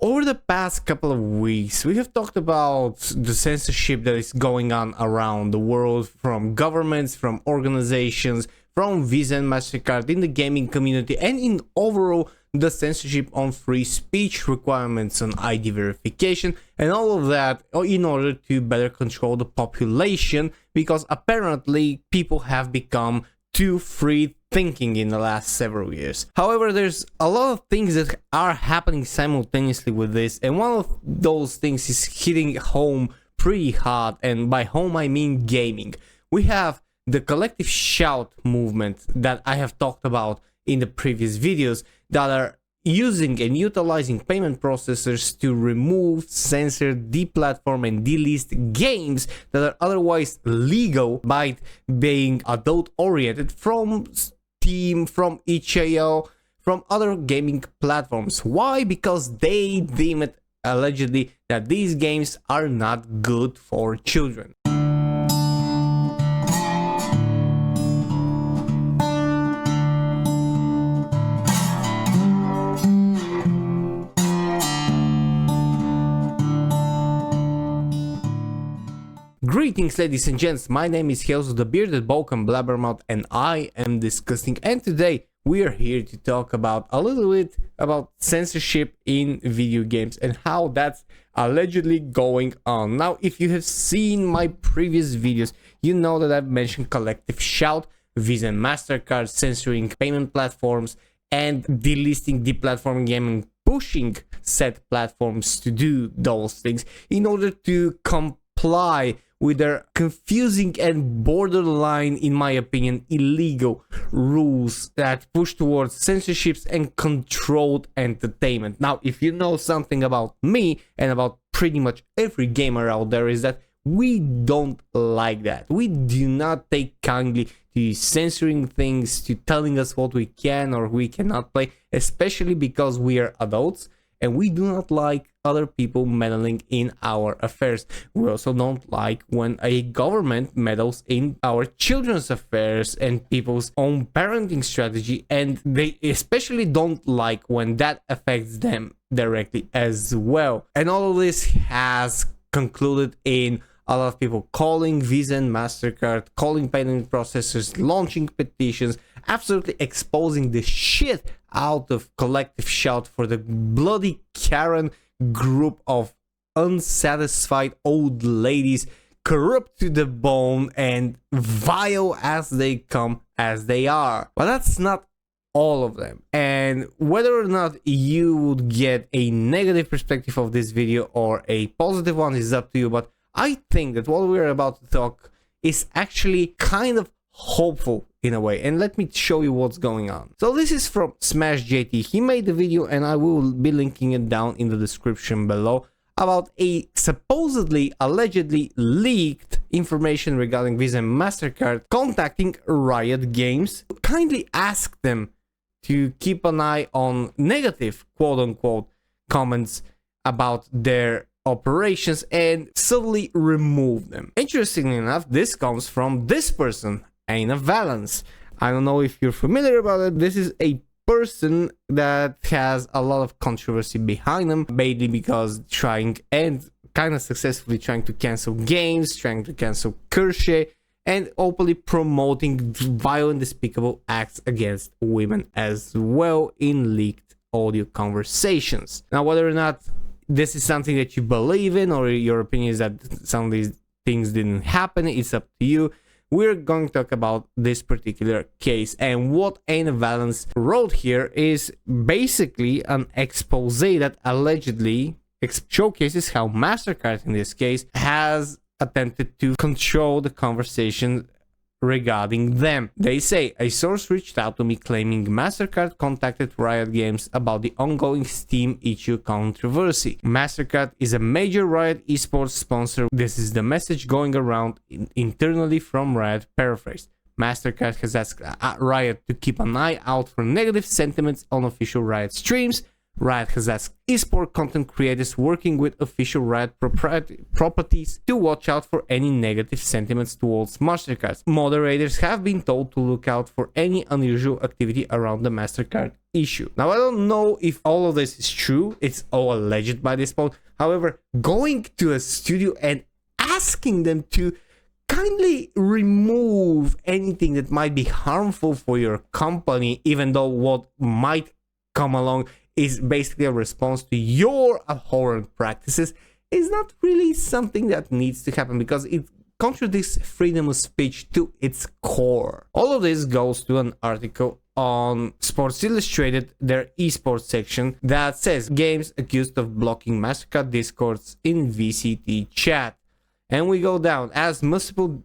Over the past couple of weeks, we have talked about the censorship that is going on around the world, from governments, from organizations, from Visa and Mastercard, in the gaming community, and in overall the censorship on free speech, requirements on ID verification, and all of that in order to better control the population, because apparently people have become too free thinking in the last several years. However, there's a lot of things that are happening simultaneously with this, and one of those things is hitting home pretty hard, and by home I mean gaming. We have the collective shout movement that I have talked about in the previous videos that are using and utilizing payment processors to remove, censor, deplatform and delist games that are otherwise legal by being adult oriented from Steam, from itch.io, from other gaming platforms. Why? Because they deem it allegedly that these games are not good for children. Greetings, ladies and gents, my name is Hails, the bearded Balkan blabbermouth, and I am discussing, and today we are here to talk about a little bit about censorship in video games and how that's allegedly going on. Now, if you have seen my previous videos, you know that I've mentioned collective shout, Visa and Mastercard censoring payment platforms and delisting, deplatforming gaming, pushing said platforms to do those things in order to comply with their confusing and borderline, in my opinion, illegal rules that push towards censorships and controlled entertainment. Now, if you know something about me and about pretty much every gamer out there, is that we don't like that. We do not take kindly to censoring things, to telling us what we can or we cannot play, especially because we are adults and we do not like other people meddling in our affairs. We also don't like when a government meddles in our children's affairs and people's own parenting strategy, and they especially don't like when that affects them directly as well. And all of this has concluded in a lot of people calling Visa and Mastercard, calling payment processors, launching petitions, absolutely exposing the shit out of collective shout for the bloody Karen group of unsatisfied old ladies, corrupt to the bone and vile as they come as they are. But that's not all of them, and whether or not you would get a negative perspective of this video or a positive one is up to you, but I think that what we're about to talk is actually kind of hopeful in a way, and let me show you what's going on. So this is from Smash JT. He made the video and I will be linking it down in the description below about a supposedly, allegedly leaked information regarding Visa and Mastercard contacting Riot Games, kindly ask them to keep an eye on negative quote-unquote comments about their operations and subtly remove them. Interestingly enough, this comes from this person, Aina Valance. I don't know if you're familiar about it. This is a person that has a lot of controversy behind him, mainly because trying and kind of successfully trying to cancel games, trying to cancel Kershaw, and openly promoting violent, despicable acts against women as well in leaked audio conversations. Now, whether or not this is something that you believe in or your opinion is that some of these things didn't happen, it's up to you. We're going to talk about this particular case, and what Aina Valance wrote here is basically an expose that allegedly showcases how Mastercard in this case has attempted to control the conversation regarding them. They say, a source reached out to me claiming Mastercard contacted Riot Games about the ongoing Steam issue controversy. Mastercard is a major Riot esports sponsor. This is the message going around internally from Riot, paraphrased. Mastercard has asked Riot to keep an eye out for negative sentiments on official Riot streams. Riot has asked esport content creators working with official Riot properties to watch out for any negative sentiments towards Mastercard. Moderators have been told to look out for any unusual activity around the Mastercard issue. Now, I don't know if all of this is true, it's all alleged by this point. However, going to a studio and asking them to kindly remove anything that might be harmful for your company, even though what might come along is basically a response to your abhorrent practices, is not really something that needs to happen, because it contradicts freedom of speech to its core. All of this goes to an article on Sports Illustrated, their esports section, that says games accused of blocking Mastercard discords in VCT chat. And we go down as multiple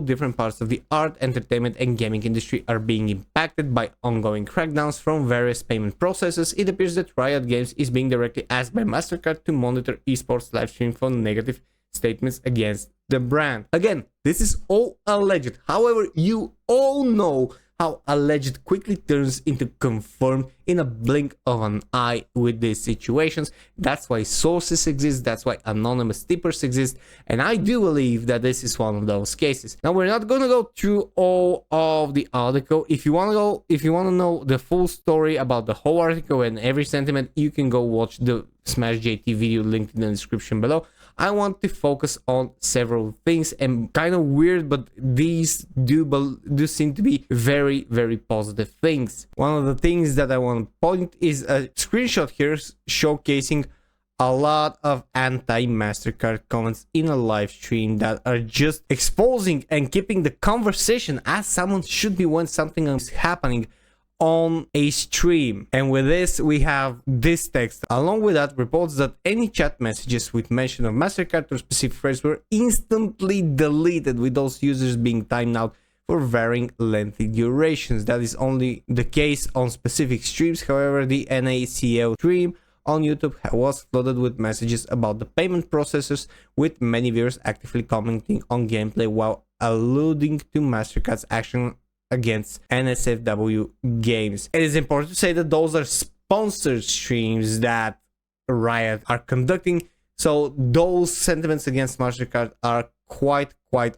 different parts of the art, entertainment, and gaming industry are being impacted by ongoing crackdowns from various payment processes. It appears that Riot Games is being directly asked by Mastercard to monitor esports live stream for negative statements against the brand. Again, this is all alleged. However, you all know how alleged quickly turns into confirmed in a blink of an eye with these situations. That's why sources exist, that's why anonymous tippers exist, and I do believe that this is one of those cases. Now, we're not gonna go through all of the article. If you wanna know the full story about the whole article and every sentiment, you can go watch the Smash JT video linked in the description below. I want to focus on several things, and kind of weird, but these do seem to be very, very positive things. One of the things that I want to point is a screenshot here showcasing a lot of anti-Mastercard comments in a live stream that are just exposing and keeping the conversation as someone should be when something is happening on a stream. And with this, we have this text. Along with that, reports that any chat messages with mention of Mastercard or specific phrase were instantly deleted, with those users being timed out for varying lengthy durations. That is only the case on specific streams. However, the NACL stream on YouTube was flooded with messages about the payment processors, with many viewers actively commenting on gameplay while alluding to Mastercard's action against NSFW games. It is important to say that those are sponsored streams that Riot are conducting, so those sentiments against Mastercard are quite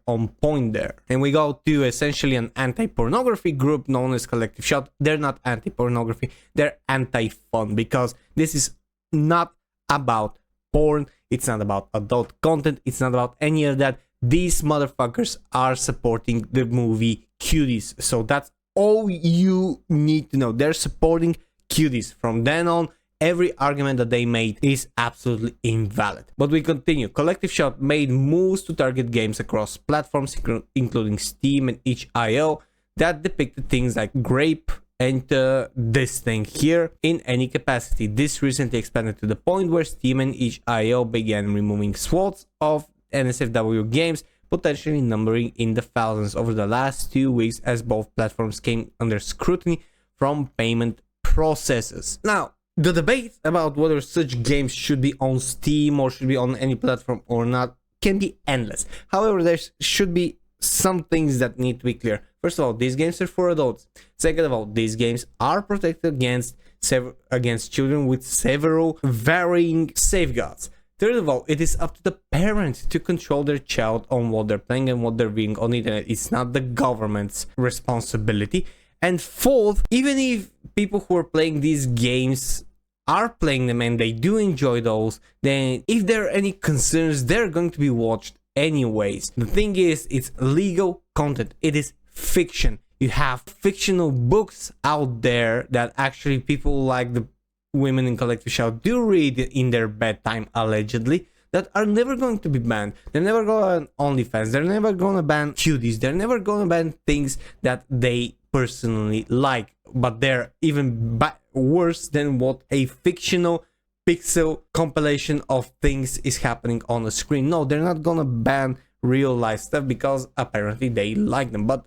on point there. And we go to essentially an anti-pornography group known as Collective Shot. They're not anti-pornography, they're anti-fun, because this is not about porn, it's not about adult content, it's not about any of that. These motherfuckers are supporting the movie Cuties, so that's all you need to know. They're supporting Cuties. From then on, every argument that they made is absolutely invalid. But we continue. Collective Shot made moves to target games across platforms, including Steam and itch.io, that depicted things like Grape and this thing here in any capacity. This recently expanded to the point where Steam and itch.io began removing swaths of NSFW games, potentially numbering in the thousands over the last 2 weeks, as both platforms came under scrutiny from payment processes. Now, the debate about whether such games should be on Steam or should be on any platform or not can be endless. However, there should be some things that need to be clear. First of all, these games are for adults. Second of all, these games are protected against children with several varying safeguards. Third of all, it is up to the parent to control their child on what they're playing and what they're viewing on the internet. It's not the government's responsibility. And fourth, even if people who are playing these games are playing them and they do enjoy those, then if there are any concerns, they're going to be watched anyways. The thing is, it's legal content. It is fiction. You have fictional books out there that actually people like the women in Collective Shot do read in their bedtime, allegedly, that are never going to be banned. They're never going to ban OnlyFans. They're never going to ban Cuties. They're never going to ban things that they personally like. But they're even worse than what a fictional pixel compilation of things is happening on the screen. No, they're not going to ban real life stuff because apparently they like them. But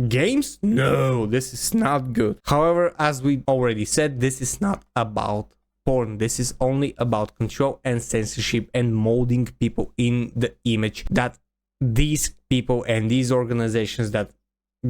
games? No, this is not good. However, as we already said, this is not about porn. This is only about control and censorship and molding people in the image that these people and these organizations that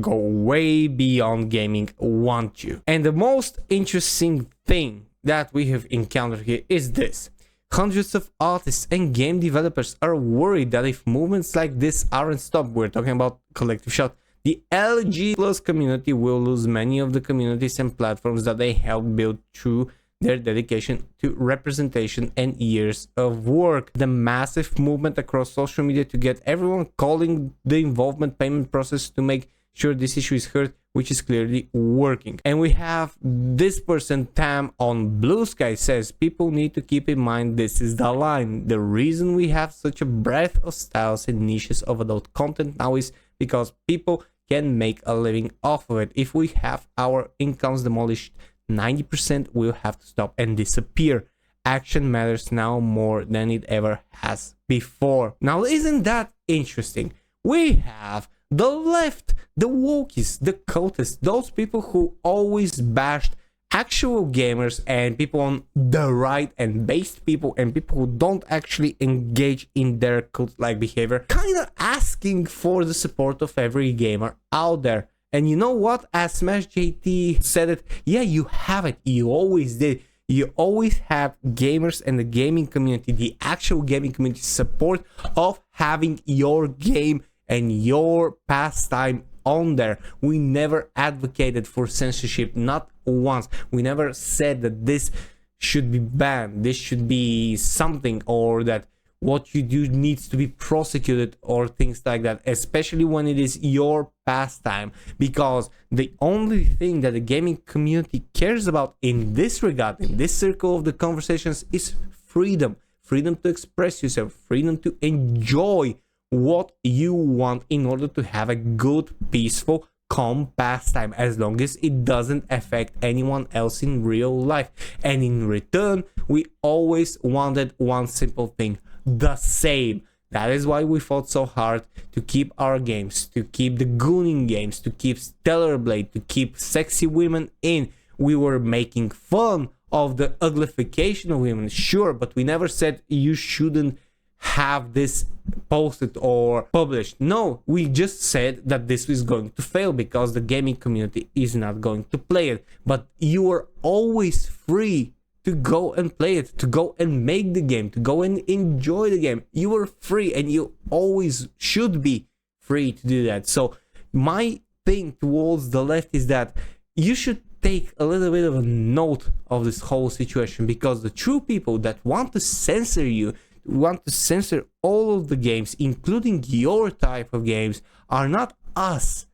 go way beyond gaming want you. And the most interesting thing that we have encountered here is this. Hundreds of artists and game developers are worried that if movements like this aren't stopped, we're talking about collective shout, the LG+ community will lose many of the communities and platforms that they helped build through their dedication to representation and years of work. The massive movement across social media to get everyone calling the involvement payment process to make sure this issue is heard, which is clearly working. And we have this person, Tam, on Blue Sky says, people need to keep in mind this is the line. The reason we have such a breadth of styles and niches of adult content now is because people can make a living off of it. If we have our incomes demolished, 90% will have to stop and disappear. Action matters now more than it ever has before. Now, isn't that interesting? We have the left, the wokies, the cultists, those people who always bashed actual gamers and people on the right and based people and people who don't actually engage in their cult-like behavior, kind of asking for the support of every gamer out there. And you know what? As Smash JT said it, yeah, you have it. You always did. You always have gamers and the gaming community, the actual gaming community support of having your game and your pastime on there. We never advocated for censorship, not once. We never said that this should be banned, this should be something, or that what you do needs to be prosecuted or things like that, especially when it is your pastime, because the only thing that the gaming community cares about in this regard, in this circle of the conversations, is freedom. Freedom to express yourself, freedom to enjoy what you want in order to have a good, peaceful, calm pastime, as long as it doesn't affect anyone else in real life. And in return, we always wanted one simple thing: the same. That is why we fought so hard to keep our games, to keep the gooning games, to keep Stellar Blade, to keep sexy women in. We were making fun of the uglification of women, sure, but we never said you shouldn't have this posted or published. No, we just said that this is going to fail because the gaming community is not going to play it. But you are always free to go and play it, to go and make the game, to go and enjoy the game. You are free, and you always should be free to do that. So my thing towards the left is that you should take a little bit of a note of this whole situation, because the true people that want to censor you, want to censor all of the games, including your type of games, are not us.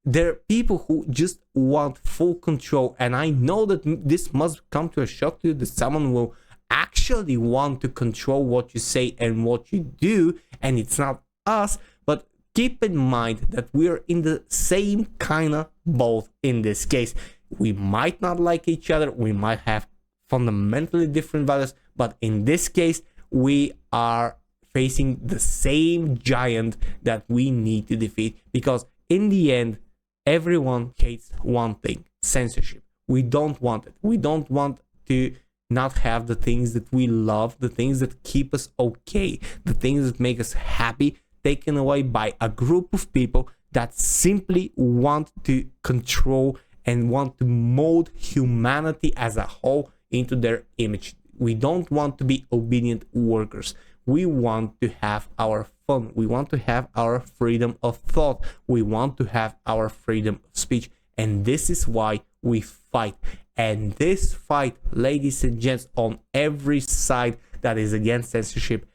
They're people who just want full control. And I know that this must come to a shock to you, that someone will actually want to control what you say and what you do, and it's not us. But keep in mind that we're in the same kind of boat in this case. We might not like each other, we might have fundamentally different values, but in this case, we are facing the same giant that we need to defeat, because in the end, everyone hates one thing: censorship. We don't want it. We don't want to not have the things that we love, the things that keep us okay, the things that make us happy, taken away by a group of people that simply want to control and want to mold humanity as a whole into their image. We don't want to be obedient workers. We want to have our fun. We want to have our freedom of thought. We want to have our freedom of speech. And this is why we fight. And this fight, ladies and gents, on every side that is against censorship,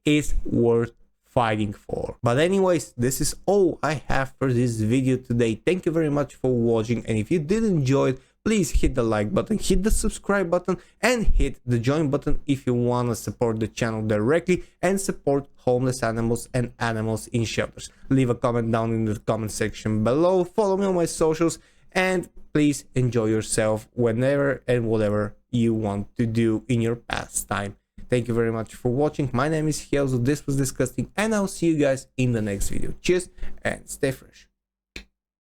is worth fighting for. But anyways, this is all I have for this video today. Thank you very much for watching. And if you did enjoy it, please hit the like button, hit the subscribe button, and hit the join button if you want to support the channel directly and support homeless animals and animals in shelters. Leave a comment down in the comment section below, follow me on my socials, and please enjoy yourself whenever and whatever you want to do in your pastime. Thank you very much for watching. My name is Hiezo, this was DiscussThing, and I'll see you guys in the next video. Cheers and stay fresh.